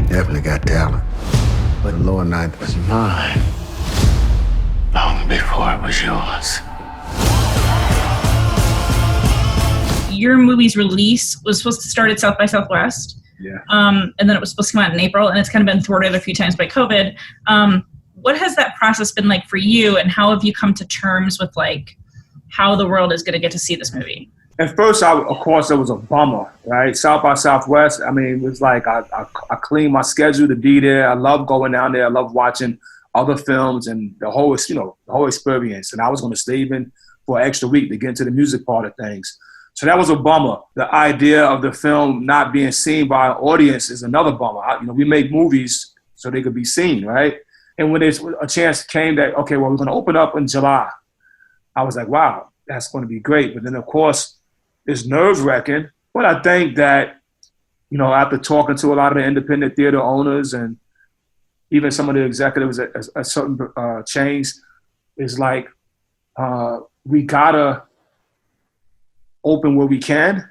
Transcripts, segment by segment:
Definitely got talent. But the lower ninth was mine long before it was yours. Your movie's release was supposed to start at South by Southwest. Yeah. And then it was supposed to come out in April, and it's kind of been thwarted a few times by COVID. What has that process been like for you, and how have you come to terms with like how the world is going to get to see this movie? At first, of course, it was a bummer, right? South by Southwest, I mean, it was like I cleaned my schedule to be there. I love going down there. I love watching other films and the whole experience. And I was going to stay even for an extra week to get into the music part of things. So that was a bummer. The idea of the film not being seen by an audience is another bummer. We make movies so they could be seen, right? And when there's a chance came that, okay, well, we're going to open up in July, I was like, wow, that's going to be great. But then, of course, it's nerve-wracking. But I think that, after talking to a lot of the independent theater owners and even some of the executives at certain chains, it's like we got to open where we can,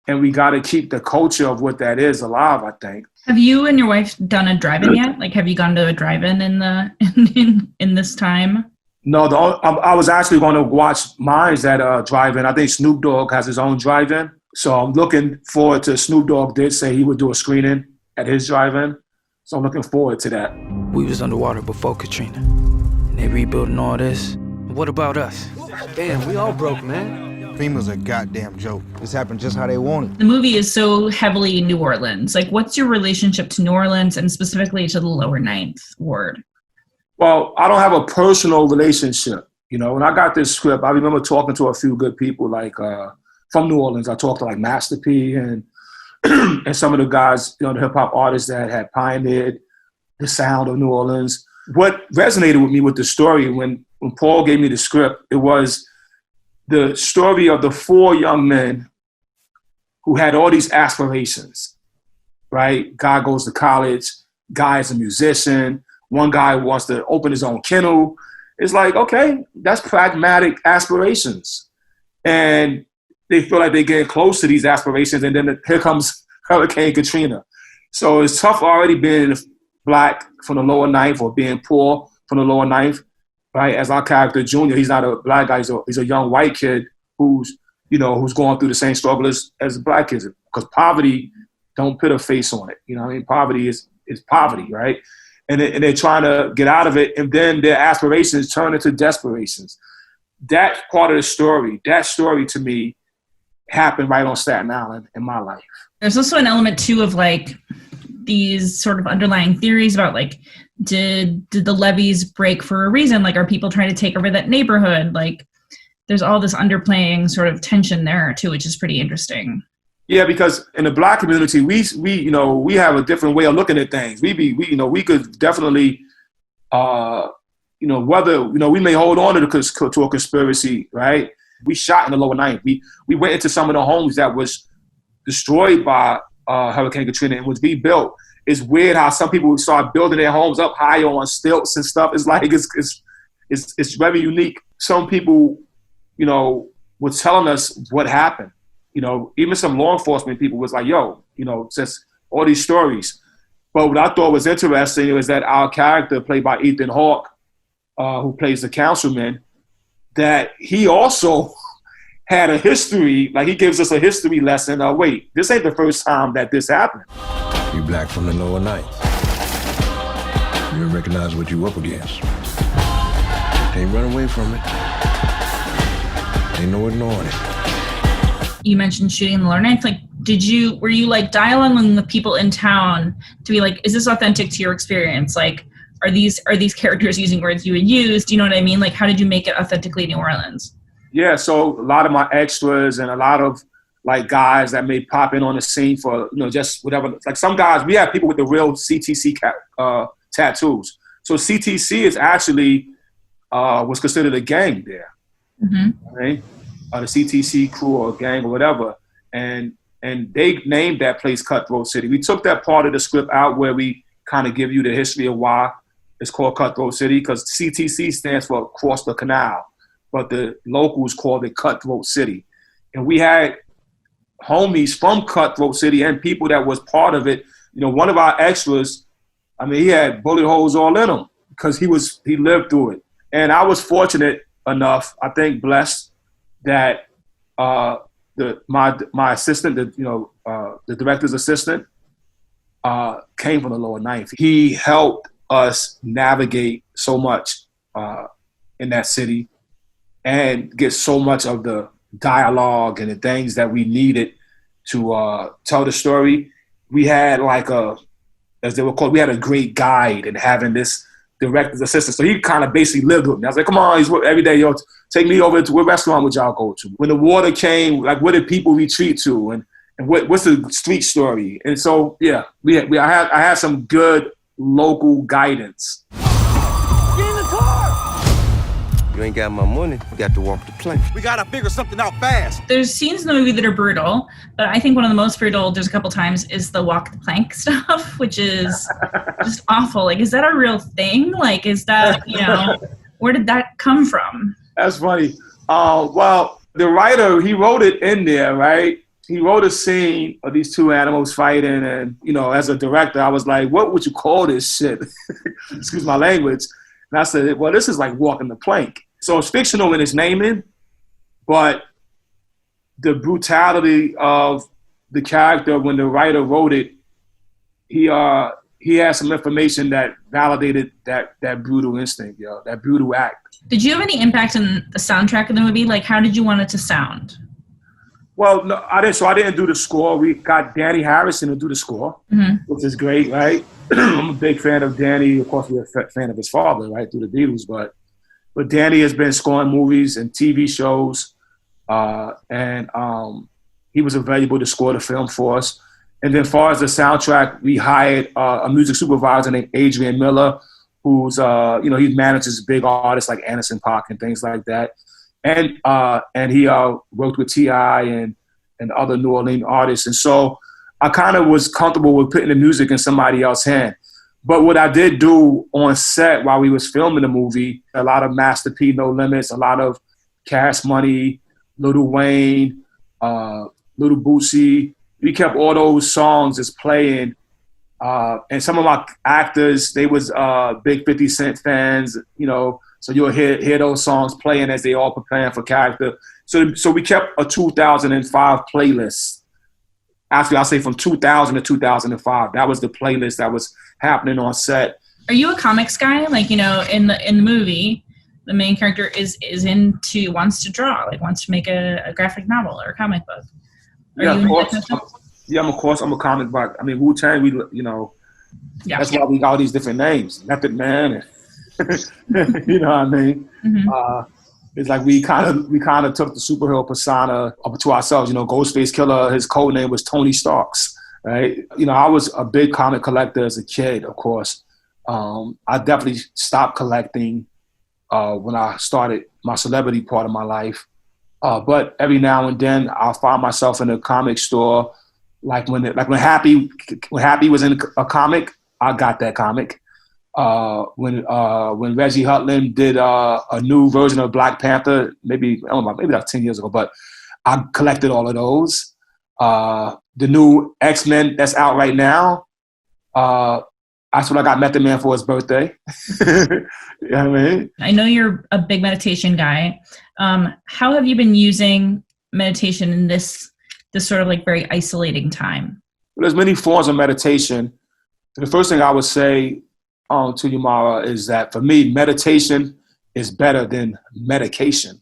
and we got to keep the culture of what that is alive, I think. Have you and your wife done a drive-in yet? Like, have you gone to a drive-in in this time? No, I was actually going to watch mine's at a drive-in. I think Snoop Dogg has his own drive-in. So I'm looking forward to, Snoop Dogg did say he would do a screening at his drive-in. So I'm looking forward to that. We was underwater before Katrina. And they rebuilding all this. What about us? Damn, we all broke, man. FEMA's a goddamn joke. This happened just how they wanted. The movie is so heavily New Orleans. Like, what's your relationship to New Orleans and specifically to the lower ninth ward? Well, I don't have a personal relationship. When I got this script, I remember talking to a few good people, like from New Orleans. I talked to like Master P and and some of the guys, the hip hop artists that had pioneered the sound of New Orleans. What resonated with me with the story when Paul gave me the script, it was the story of the four young men who had all these aspirations, right? Guy goes to college, guy is a musician, one guy wants to open his own kennel. It's like, okay, that's pragmatic aspirations. And they feel like they're getting close to these aspirations, and then here comes Hurricane Katrina. So it's tough already being black from the lower ninth or being poor from the lower ninth, right? As our character, Junior, he's not a black guy, he's a young white kid who's going through the same struggle as black kids. Because poverty don't put a face on it. Poverty is poverty, right? And they're trying to get out of it, and then their aspirations turn into desperations. That part of the story, that story to me happened right on Staten Island in my life. There's also an element too of like these sort of underlying theories about like, did the levees break for a reason? Like, are people trying to take over that neighborhood? Like, there's all this underplaying sort of tension there too, which is pretty interesting. Yeah, because in the black community, we have a different way of looking at things. We could definitely, we may hold on to a conspiracy, right? We shot in the lower ninth. We went into some of the homes that was destroyed by Hurricane Katrina and was rebuilt. It's weird how some people start building their homes up high on stilts and stuff. It's like it's very unique. Some people, were telling us what happened. Even some law enforcement people was like, just all these stories. But what I thought was interesting was that our character, played by Ethan Hawke, who plays the councilman, that he also had a history, like he gives us a history lesson. Wait, this ain't the first time that this happened. You black from the lower ninth. You recognize what you up against. Can't run away from it. Ain't no ignoring it. You mentioned shooting in the lower ninth. Like, were you like dialoguing with people in town to be like, is this authentic to your experience? Like, are these characters using words you would use? Do you know what I mean? Like, how did you make it authentically New Orleans? Yeah, so a lot of my extras and a lot of like guys that may pop in on the scene for, just whatever. Like some guys, we have people with the real CTC tattoos. So CTC is actually was considered a gang there. Mm-hmm. Right? The CTC crew or gang or whatever. And they named that place Cutthroat City. We took that part of the script out where we kind of give you the history of why it's called Cutthroat City, because CTC stands for Across the Canal, but the locals called it Cutthroat City. And we had homies from Cutthroat City and people that was part of it, one of our extras, I mean, he had bullet holes all in him because he lived through it. And I was fortunate enough, I think blessed, that my assistant, the director's assistant, came from the lower ninth. He helped us navigate so much in that city and get so much of the dialogue and the things that we needed to tell the story. We had as they were called, we had a great guide in having this director's assistant. So he kind of basically lived with me. I was like, come on, he's every day, take me over to what restaurant would y'all go to? When the water came, like what did people retreat to? And what's the street story? And so, yeah, I had some good local guidance. Get in the car! You ain't got my money, you got to walk the plank. We gotta figure something out fast. There's scenes in the movie that are brutal, but I think one of the most brutal, there's a couple times, is the walk the plank stuff, which is just awful. Like, is that a real thing? Like, is that, where did that come from? That's funny. Well, the writer, he wrote it in there, right? He wrote a scene of these two animals fighting, and, as a director, I was like, what would you call this shit? Excuse my language. And I said, well, this is like walking the plank. So it's fictional in its naming, but the brutality of the character, when the writer wrote it, he had some information that validated that brutal instinct, that brutal act. Did you have any impact on the soundtrack of the movie? Like, how did you want it to sound? Well, no, I didn't. So I didn't do the score. We got Danny Harrison to do the score, which is great, right? I'm a big fan of Danny. Of course, we're a fan of his father, right, through the Beatles. But Danny has been scoring movies and TV shows, and he was available to score the film for us. And then, as far as the soundtrack, we hired a music supervisor named Adrian Miller, who's he manages big artists like Anderson .Paak and things like that. And he worked with T.I. and other New Orleans artists. And so I kind of was comfortable with putting the music in somebody else's hand. But what I did do on set while we was filming the movie, a lot of Master P, No Limits, a lot of Cash Money, Lil Wayne, Lil Boosie. We kept all those songs as playing. And some of my actors, they was big 50 Cent fans, so you'll hear those songs playing as they all preparing for character. So we kept a 2005 playlist. Actually, I'll say from 2000 to 2005. That was the playlist that was happening on set. Are you a comics guy? Like, in the movie, the main character wants to draw, like wants to make a graphic novel or a comic book. Of course. I'm a comic book. I mean, Wu-Tang, that's why we got all these different names. Method Man, you know what I mean? Mm-hmm. It's like we kind of took the superhero persona up to ourselves. Ghostface Killer, his code name was Tony Starks, right? I was a big comic collector as a kid, of course. I definitely stopped collecting when I started my celebrity part of my life. But every now and then I'll find myself in a comic store. When Happy was in a comic, I got that comic. When Reggie Hutland did a new version of Black Panther, maybe like 10 years ago, but I collected all of those. The new X-Men that's out right now, that's what I got Method Man for his birthday. You know what I mean? I know you're a big meditation guy. How have you been using meditation in this sort of like very isolating time? Well, there's many forms of meditation. The first thing I would say to you, Mara, is that for me, meditation is better than medication.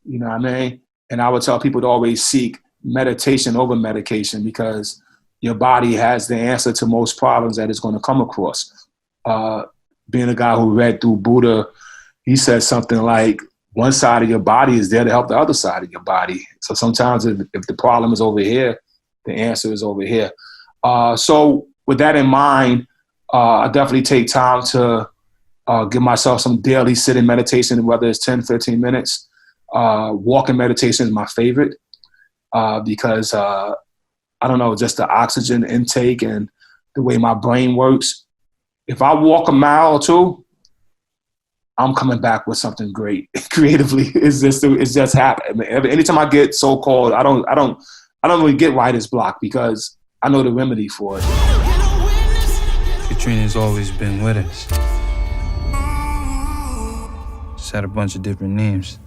You know what I mean? And I would tell people to always seek meditation over medication because your body has the answer to most problems that it's going to come across. Being a guy who read through Buddha, he said something like, one side of your body is there to help the other side of your body. So sometimes if the problem is over here, the answer is over here. So with that in mind, I definitely take time to give myself some daily sitting meditation, whether it's 10, 15 minutes. Walking meditation is my favorite because, I don't know, just the oxygen intake and the way my brain works. If I walk a mile or two, I'm coming back with something great creatively. It's just happening. Anytime I get so-called, I don't really get writer's block because I know the remedy for it. Katrina's always been with us. Just had a bunch of different names.